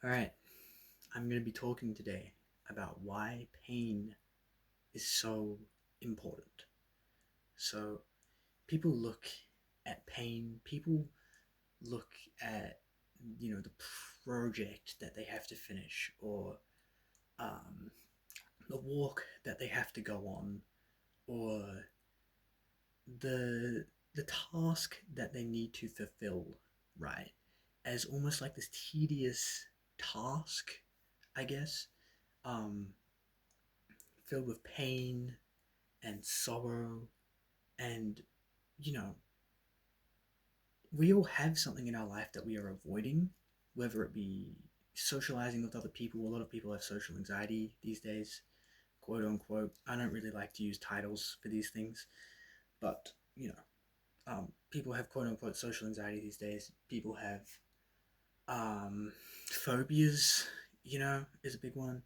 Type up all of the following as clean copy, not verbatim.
All right, I'm going to be talking today about why pain is so important. So, people look at pain, people look at, the project that they have to finish or um, the walk that they have to go on or the the task that they need to fulfill, right? As almost like this tedious task, I guess. Um, Filled with pain and sorrow and you know we all have something in our life that we are avoiding, whether it be socializing with other people. A lot of people have social anxiety these days, quote unquote. I don't really like to use titles for these things, but people have quote unquote social anxiety these days. People have phobias, is a big one.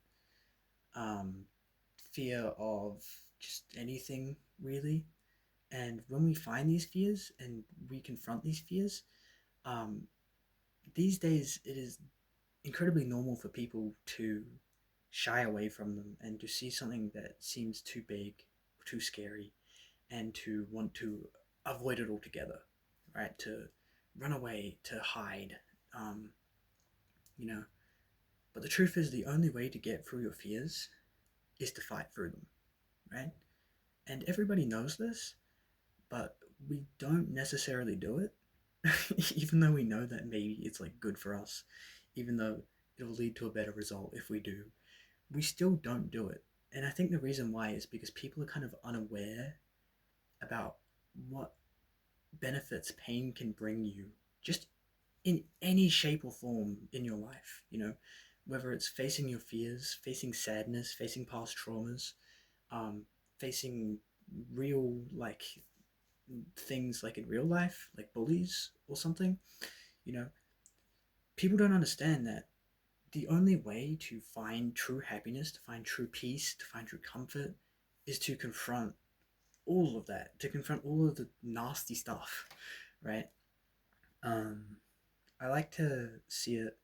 um, Fear of just anything, really. And when we find these fears and we confront these fears, um, these days it is incredibly normal for people to shy away from them and to see something that seems too big, too scary, and to want to avoid it altogether, right? To run away, to hide, um, you know. But the truth is, the only way to get through your fears is to fight through them, right? And everybody knows this, but we don't necessarily do it. Even though we know that maybe it's like good for us, even though it'll lead to a better result if we do, we still don't do it. And I think the reason why is because people are kind of unaware about what benefits pain can bring you, just in any shape or form in your life, whether it's facing your fears, facing sadness, facing past traumas, um, facing real, like, things like in real life, like bullies or something. you know, People don't understand that the only way to find true happiness, to find true peace, to find true comfort is to confront all of that, to confront all of the nasty stuff, right? Um, I like to see it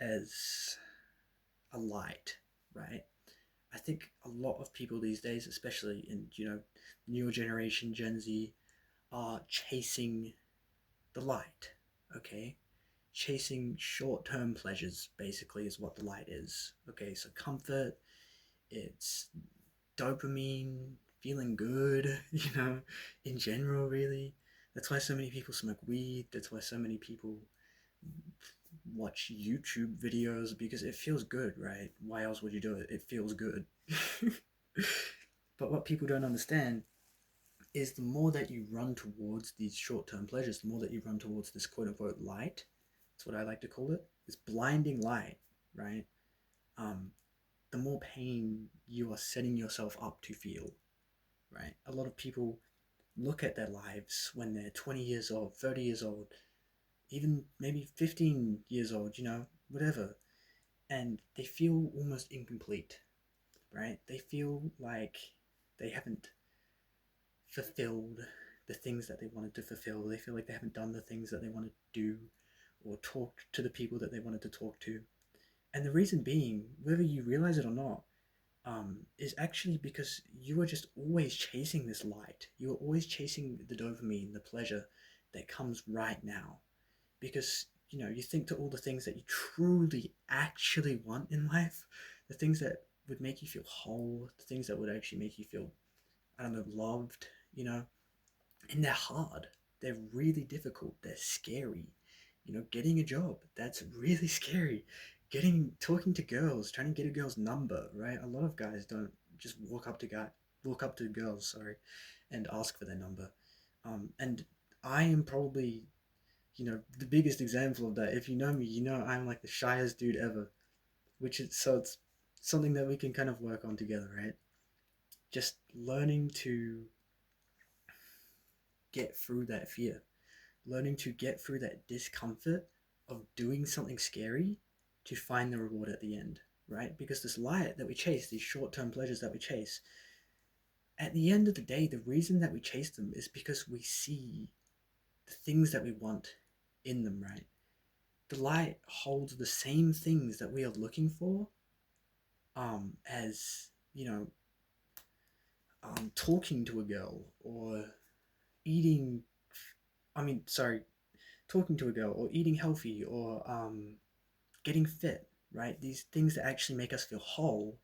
as a light, right? I think a lot of people these days, especially in, newer generation, Gen Z, are chasing the light, okay? Chasing short term pleasures, basically, is what the light is. Okay, so comfort, it's dopamine, feeling good, in general, really. That's why so many people smoke weed. That's why so many people watch YouTube videos because it feels good, right? Why else would you do it? It feels good. But what people don't understand is the more that you run towards these short term pleasures, the more that you run towards this quote unquote light, that's what I like to call it, this blinding light, right? Um, the more pain you are setting yourself up to feel, right? A lot of people look at their lives when they're 20 years old, 30 years old, even maybe 15 years old, whatever, and they feel almost incomplete, right? They feel like they haven't fulfilled the things that they wanted to fulfill. They feel like they haven't done the things that they wanted to do or talked to the people that they wanted to talk to. And the reason being, whether you realize it or not, is actually because you are just always chasing this light. You are always chasing the dopamine, the pleasure that comes right now. Because, you think to all the things that you truly actually want in life, the things that would make you feel whole, the things that would actually make you feel, I don't know, loved, and they're hard. They're really difficult. They're scary. Getting a job, that's really scary. Talking to girls, trying to get a girl's number, right? A lot of guys don't just walk up to girls, sorry, and ask for their number. And I am probably, the biggest example of that. If you know me, I'm like the shyest dude ever, it's something that we can kind of work on together, right? Just learning to get through that fear, learning to get through that discomfort of doing something scary to find the reward at the end, right? Because this light that we chase, these short term pleasures that we chase, at the end of the day, the reason that we chase them is because we see the things that we want in them, right? the light holds the same things that we are looking for, as talking to a girl, or eating I mean sorry talking to a girl, or eating healthy, or getting fit, right? These things that actually make us feel whole.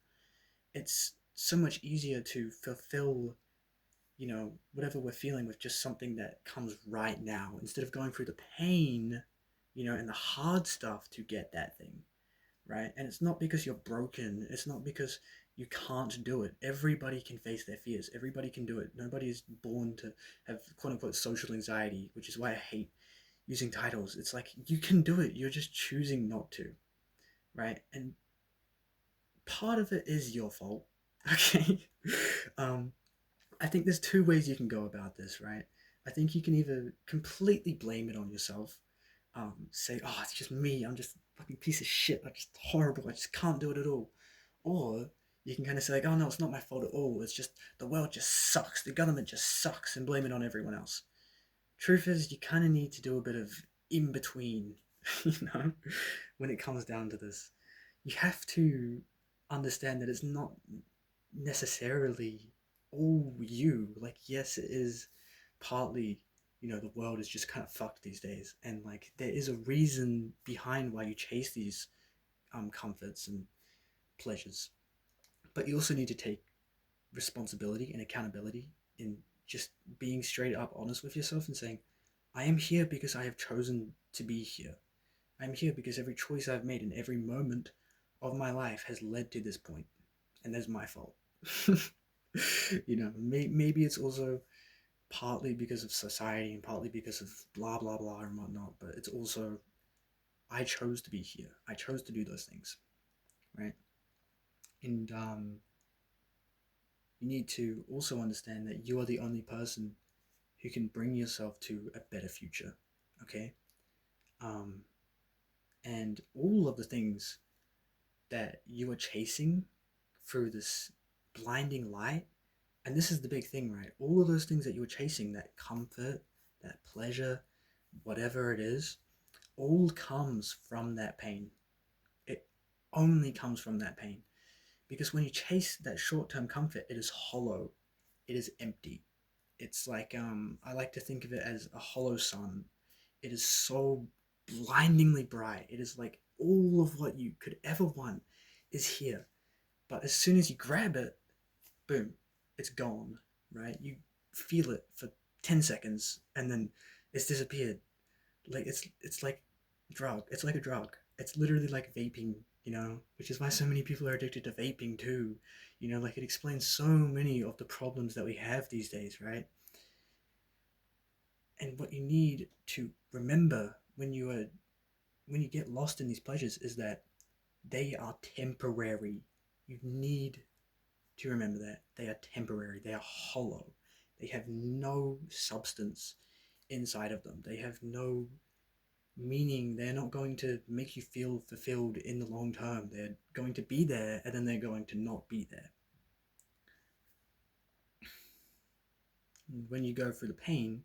It's so much easier to fulfill, whatever we're feeling, with just something that comes right now, instead of going through the pain, and the hard stuff to get that thing, right? And it's not because you're broken. It's not because you can't do it. Everybody can face their fears. Everybody can do it. Nobody is born to have quote unquote social anxiety, which is why I hate using titles. It's like, you can do it. You're just choosing not to, right? And part of it is your fault. Okay. um, I think there's two ways you can go about this, right? I think you can either completely blame it on yourself, say, "Oh, it's just me. I'm just a fucking piece of shit. I'm just horrible. I just can't do it at all." Or you can kind of say, like, "Oh no, it's not my fault at all. It's just the world just sucks. The government just sucks," and blame it on everyone else. Truth is, you kind of need to do a bit of in between, you know, when it comes down to this. You have to understand that it's not necessarily all you. Like, yes, it is partly, the world is just kind of fucked these days. And, like, there is a reason behind why you chase these comforts and pleasures. But you also need to take responsibility and accountability in just being straight up honest with yourself and saying, I am here because I have chosen to be here. I'm here because every choice I've made in every moment of my life has led to this point, and that's my fault. Maybe it's also partly because of society and partly because of blah blah blah and whatnot, but it's also, I chose to be here. I chose to do those things, right? And you need to also understand that you are the only person who can bring yourself to a better future, okay? Um, and all of the things that you are chasing through this blinding light. And this is the big thing, right? All of those things that you were chasing, that comfort, that pleasure, whatever it is, all comes from that pain. It only comes from that pain. Because when you chase that short term comfort, it is hollow, it is empty. It's like, I like to think of it as a hollow sun. It is so blindingly bright. It is like all of what you could ever want is here. But as soon as you grab it, boom, it's gone, right? You feel it for 10 seconds and then it's disappeared. Like, it's like drug. It's like a drug. It's literally like vaping, which is why so many people are addicted to vaping too. Like, it explains so many of the problems that we have these days, right? And what you need to remember when you get lost in these pleasures is that they are temporary. You need to remember that they are temporary. They are hollow. They have no substance inside of them. They have no meaning. They're not going to make you feel fulfilled in the long term. They're going to be there and then they're going to not be there. When you go through the pain,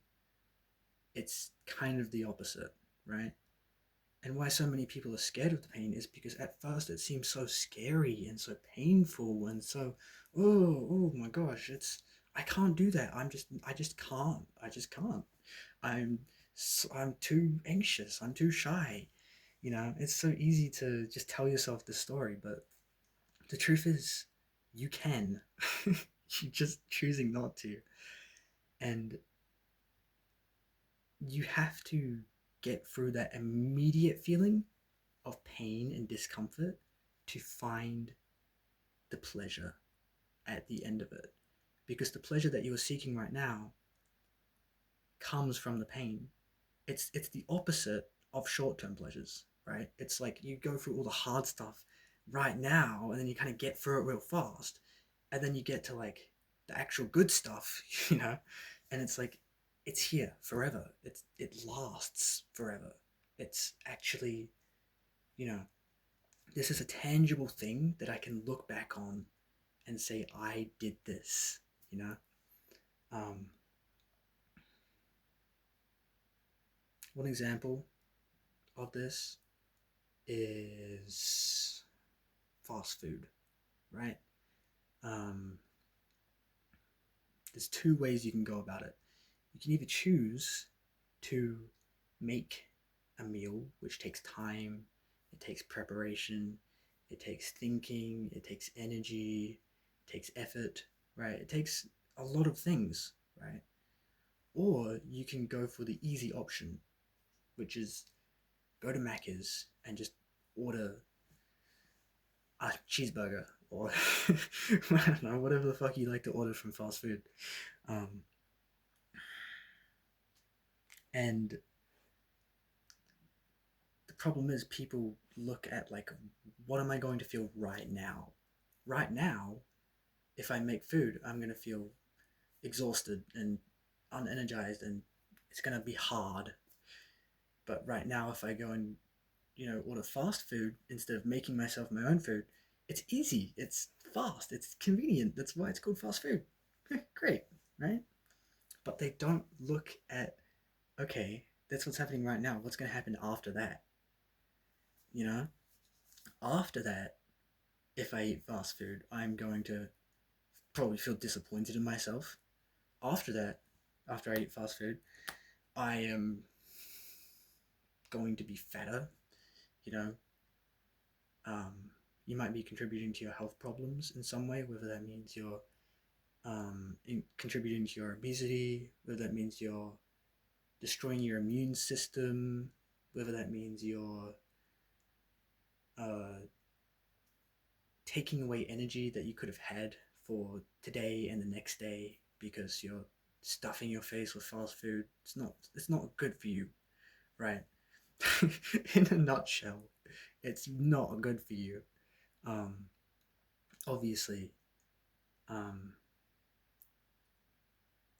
it's kind of the opposite, right? And why so many people are scared of the pain is because at first it seems so scary and so painful and so, oh my gosh, I can't do that. I just can't. I just can't. I'm I'm too anxious. I'm too shy. It's so easy to just tell yourself this story, but the truth is, you can. You're just choosing not to. And you have to get through that immediate feeling of pain and discomfort to find the pleasure at the end of it. Because the pleasure that you are seeking right now comes from the pain. It's the opposite of short-term pleasures, right? It's like you go through all the hard stuff right now and then you kind of get through it real fast, and then you get to like the actual good stuff, and it's like, it's here forever. It lasts forever. It's actually, you know, this is a tangible thing that I can look back on and say, I did this, you know? Um, one example of this is fast food, right? Um, there's two ways you can go about it. You can either choose to make a meal, which takes time, it takes preparation, it takes thinking, it takes energy, it takes effort, right? It takes a lot of things, right? Or you can go for the easy option, which is go to Macca's and just order a cheeseburger or I don't know, whatever the fuck you like to order from fast food. Um, and the problem is people look at like, what am I going to feel right now? Right now, if I make food, I'm going to feel exhausted and unenergized and it's going to be hard. But right now, if I go and, order fast food instead of making myself my own food, it's easy, it's fast, it's convenient. That's why it's called fast food. Great, right? But they don't look at, okay, that's what's happening right now. What's going to happen after that? You know, after that, if I eat fast food, I'm going to probably feel disappointed in myself. After that, after I eat fast food, I am going to be fatter. You know, um, you might be contributing to your health problems in some way, whether that means you're contributing to your obesity, whether that means you're destroying your immune system, whether that means you're uh, taking away energy that you could have had for today and the next day because you're stuffing your face with fast food. It's not good for you, right? In a nutshell, it's not good for you. Um, obviously. Um,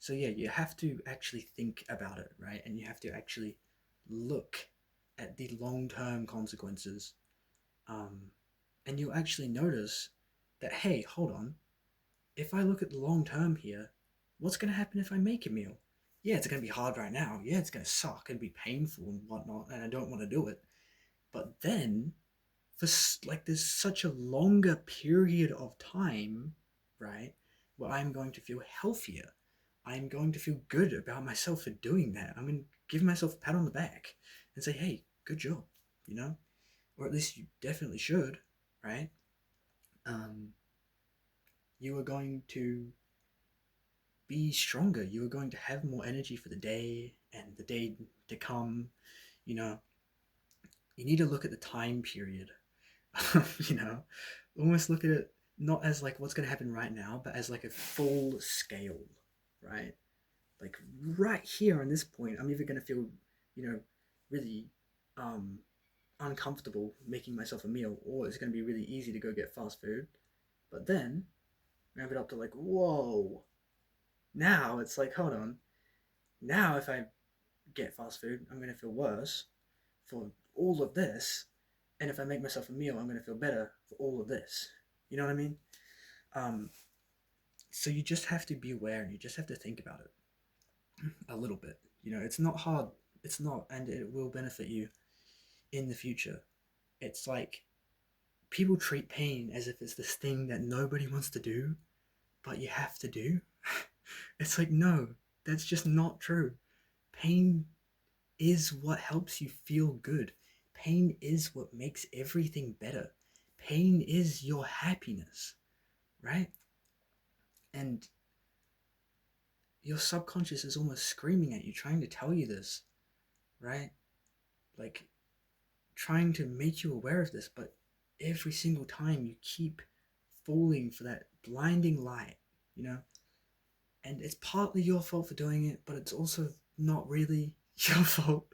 so yeah, you have to actually think about it, right? And you have to actually look at the long-term consequences. Um, and you'll actually notice that, hey, hold on, if I look at the long term here, what's going to happen if I make a meal? Yeah, it's going to be hard right now. Yeah, it's going to suck and be painful and whatnot, and I don't want to do it. But then, for like, there's such a longer period of time, right, where I'm going to feel healthier. I'm going to feel good about myself for doing that. I'm going to give myself a pat on the back and say, hey, good job, you know? Or at least you definitely should, right? Um, you are going to be stronger. You are going to have more energy for the day and the day to come. You know, you need to look at the time period. you know, almost look at it not as like what's going to happen right now, but as like a full scale, right? Like right here on this point, I'm either going to feel, really um, uncomfortable making myself a meal, or it's going to be really easy to go get fast food. But then ramp it up to like, whoa, now it's like, hold on. Now, if I get fast food, I'm going to feel worse for all of this. And if I make myself a meal, I'm going to feel better for all of this. You know what I mean? Um, so you just have to be aware and you just have to think about it a little bit. It's not hard. It's not, and it will benefit you in the future. It's like people treat pain as if it's this thing that nobody wants to do, but you have to do. It's like, no, that's just not true. Pain is what helps you feel good. Pain is what makes everything better. Pain is your happiness, right? And your subconscious is almost screaming at you, trying to tell you this, right? Like, trying to make you aware of this, but every single time you keep falling for that blinding light, you know? And it's partly your fault for doing it, but it's also not really your fault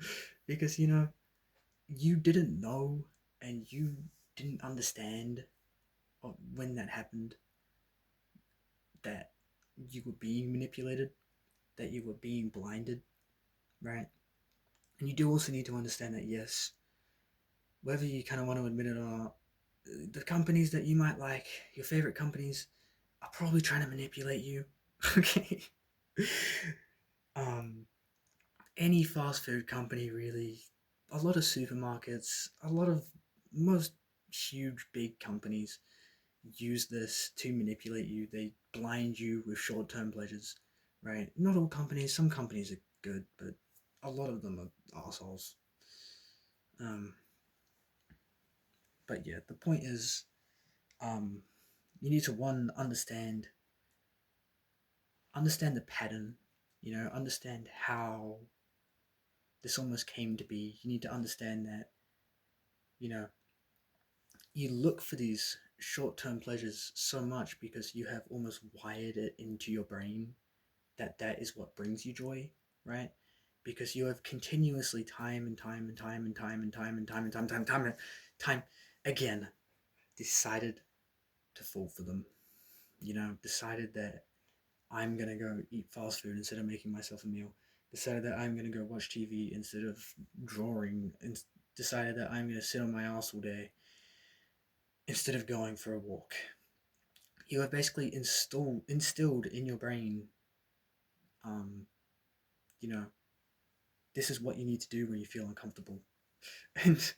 because, you didn't know and you didn't understand when that happened that you were being manipulated, that you were being blinded, right? And you do also need to understand that, yes, whether you kind of want to admit it or not, the companies that you might like, your favorite companies, are probably trying to manipulate you. Okay. um, any fast food company, really, a lot of supermarkets, a lot of most huge big companies use this to manipulate you. They blind you with short-term pleasures, right? Not all companies. Some companies are good, but a lot of them are assholes. Um, but yeah, the point is, um, you need to one understand the pattern. You know, understand how this almost came to be. You need to understand that, you know, you look for these short-term pleasures so much because you have almost wired it into your brain that that is what brings you joy, right? Because you have continuously time and time and time and time and time and time and time and time and time and time again decided to fall for them. You know, decided that I'm gonna go eat fast food instead of making myself a meal. Decided that I'm gonna go watch TV instead of drawing, and decided that I'm gonna sit on my ass all day instead of going for a walk. You have basically instilled in your brain, um, you know, this is what you need to do when you feel uncomfortable. And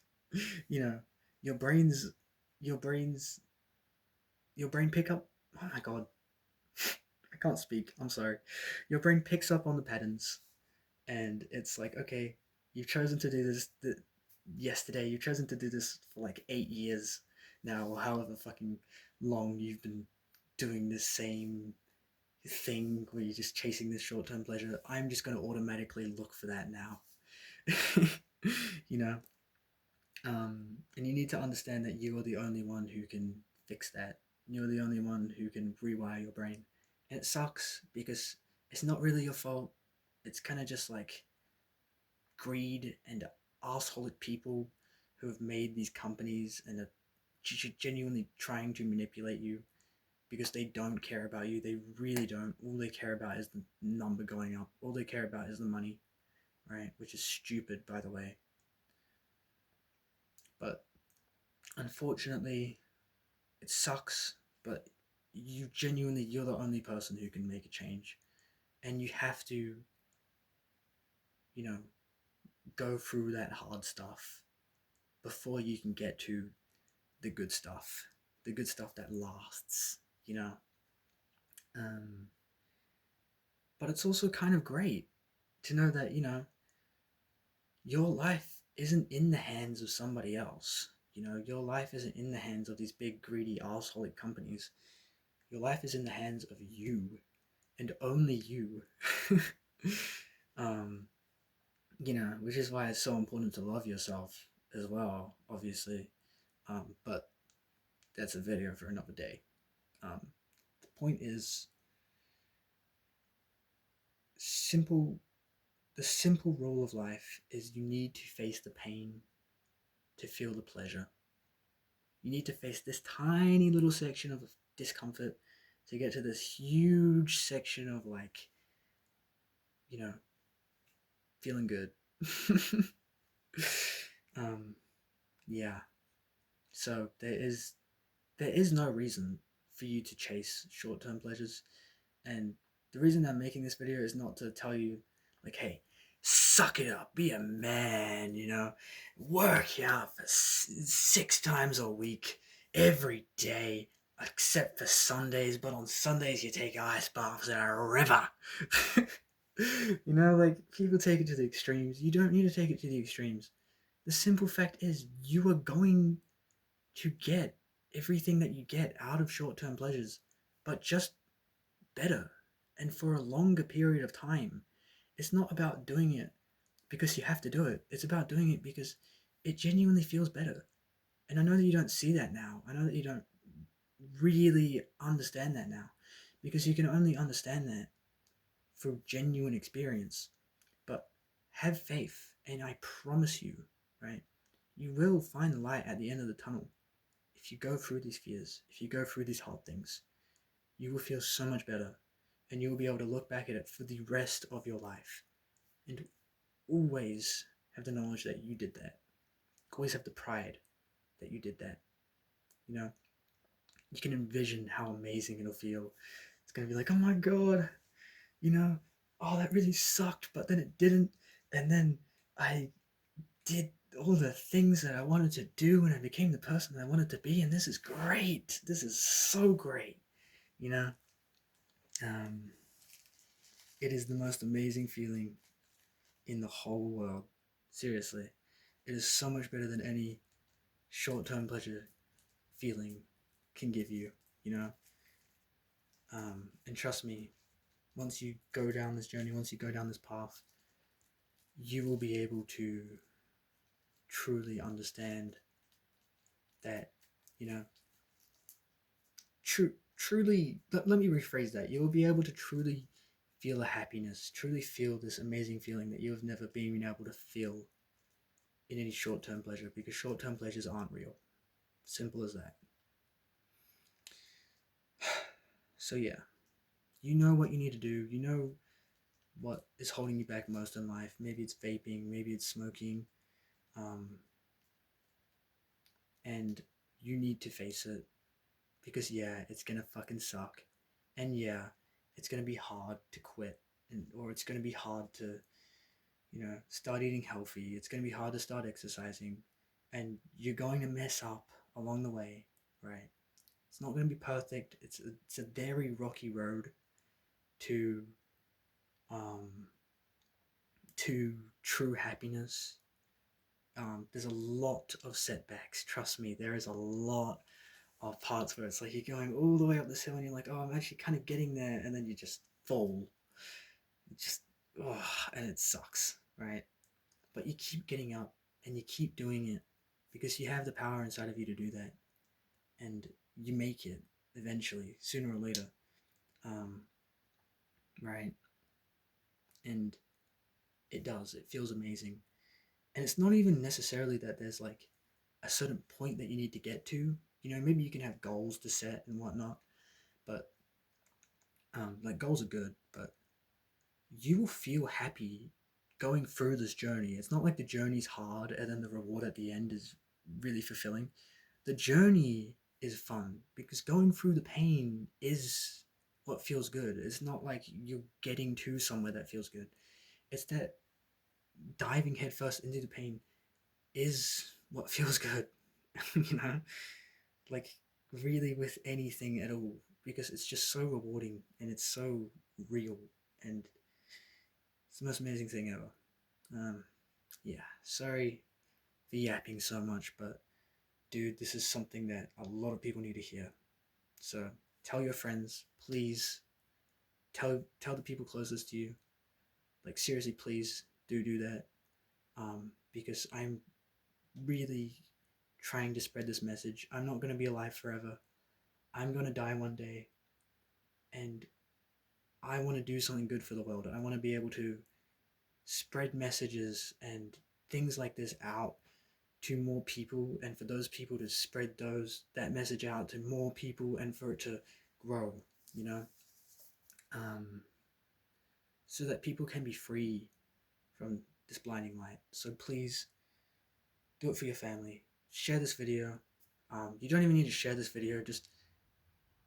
you know, your brains your brains your brain pick up, oh my god, I can't speak, I'm sorry. Your brain picks up on the patterns, and it's like, okay, you've chosen to do this yesterday, you've chosen to do this for like 8 years now, or however fucking long you've been doing this same thing where you're just chasing this short-term pleasure. I'm just going to automatically look for that now. You know, and you need to understand that you are the only one who can fix that. You're the only one who can rewire your brain. And it sucks because it's not really your fault. It's kind of just like greed and assholic people who have made these companies and are genuinely trying to manipulate you because they don't care about you. They really don't. All they care about is the number going up. All they care about is the money, right? Which is stupid, by the way. But unfortunately, it sucks, but you're the only person who can make a change. And you have to, you know, go through that hard stuff before you can get to the good stuff. The good stuff that lasts, you know. Um, but it's also kind of great to know that, you know, your life isn't in the hands of somebody else. You know, your life isn't in the hands of these big, greedy, arseholic companies. Your life is in the hands of you and only you. um, you know, which is why it's so important to love yourself as well, obviously. But that's a video for another day. The point is simple. The simple rule of life is you need to face the pain to feel the pleasure. You need to face this tiny little section of discomfort to get to this huge section of, like, you know, feeling good. um, yeah. So there is no reason for you to chase short-term pleasures, and the reason I'm making this video is not to tell you, like, hey, suck it up, be a man, you know, work out for 6 times a week, every day, except for Sundays, but on Sundays you take ice baths in a river. You know, like, people take it to the extremes. You don't need to take it to the extremes. The simple fact is, you are going to get everything that you get out of short-term pleasures, but just better and for a longer period of time. It's not about doing it because you have to do it. It's about doing it because it genuinely feels better. And I know that you don't see that now. I know that you don't really understand that now because you can only understand that through genuine experience. But have faith, and I promise you, right, you will find the light at the end of the tunnel. If you go through these fears, if you go through these hard things, you will feel so much better, and you will be able to look back at it for the rest of your life and always have the knowledge that you did that. Always have the pride that you did that. You know, you can envision how amazing it'll feel. It's going to be like, oh my god, you know, oh, that really sucked, but then it didn't. And then I did all the things that I wanted to do when I became the person I wanted to be, and this is great. This is so great. You know, um, it is the most amazing feeling in the whole world. Seriously, it is so much better than any short-term pleasure feeling can give you. You know, and trust me, once you go down this journey, once you go down this path, you will be able to truly understand that, you know, truly, let me rephrase that. You will be able to truly feel a happiness, truly feel this amazing feeling that you have never been able to feel in any short-term pleasure, because short-term pleasures aren't real. Simple as that. So yeah, you know what you need to do. You know what is holding you back most in life. Maybe it's vaping, maybe it's smoking, um, and you need to face it, because yeah, it's gonna fucking suck, and yeah, it's gonna be hard to quit, and or it's gonna be hard to, you know, start eating healthy. It's gonna be hard to start exercising, and you're going to mess up along the way, right? It's not gonna be perfect. It's a very rocky road to um to true happiness. There's a lot of setbacks. Trust me, there is a lot of parts where it's like you're going all the way up this hill and you're like, oh, I'm actually kind of getting there, and then you just fall. Just, oh, and it sucks, right? But you keep getting up and you keep doing it because you have the power inside of you to do that, and you make it eventually, sooner or later, um, right? And it does. It feels amazing, and it's not even necessarily that there's like a certain point that you need to get to. You know, maybe you can have goals to set and whatnot, but like goals are good, but you will feel happy going through this journey. It's not like the journey's hard and then the reward at the end is really fulfilling. The journey is fun because going through the pain is what feels good. It's not like you're getting to somewhere that feels good. It's that diving headfirst into the pain is what feels good. You know, like really with anything at all, because it's just so rewarding and it's so real, and it's the most amazing thing ever. Yeah, sorry for yapping so much, but dude, this is something that a lot of people need to hear. So tell your friends, please. Tell the people closest to you. Like seriously, please do that. Because I'm really trying to spread this message. I'm not gonna be alive forever. I'm gonna die one day, and I want to do something good for the world. I want to be able to spread messages and things like this out to more people, and for those people to spread that message out to more people, and for it to grow, you know, um, so that people can be free from this blinding light. So please do it for your family. Share this video. You don't even need to share this video. Just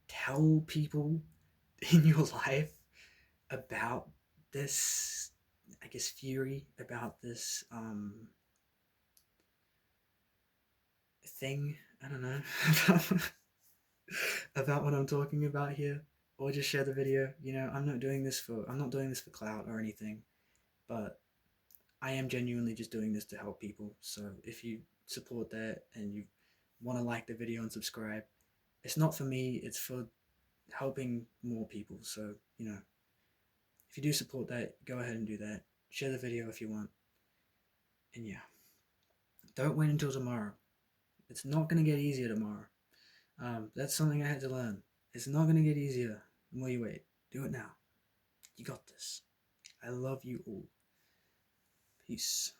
tell people in your life about this, I guess, fury, about this thing. I don't know. About what I'm talking about here, or just share the video. You know, I'm not doing this for clout or anything, but I am genuinely just doing this to help people. So if you support that and you want to like the video and subscribe, it's not for me, it's for helping more people. So, you know, if you do support that, go ahead and do that. Share the video if you want. And yeah, don't wait until tomorrow. It's not going to get easier tomorrow. That's something I had to learn. It's not going to get easier the more you wait. Do it now. You got this. I love you all. Peace.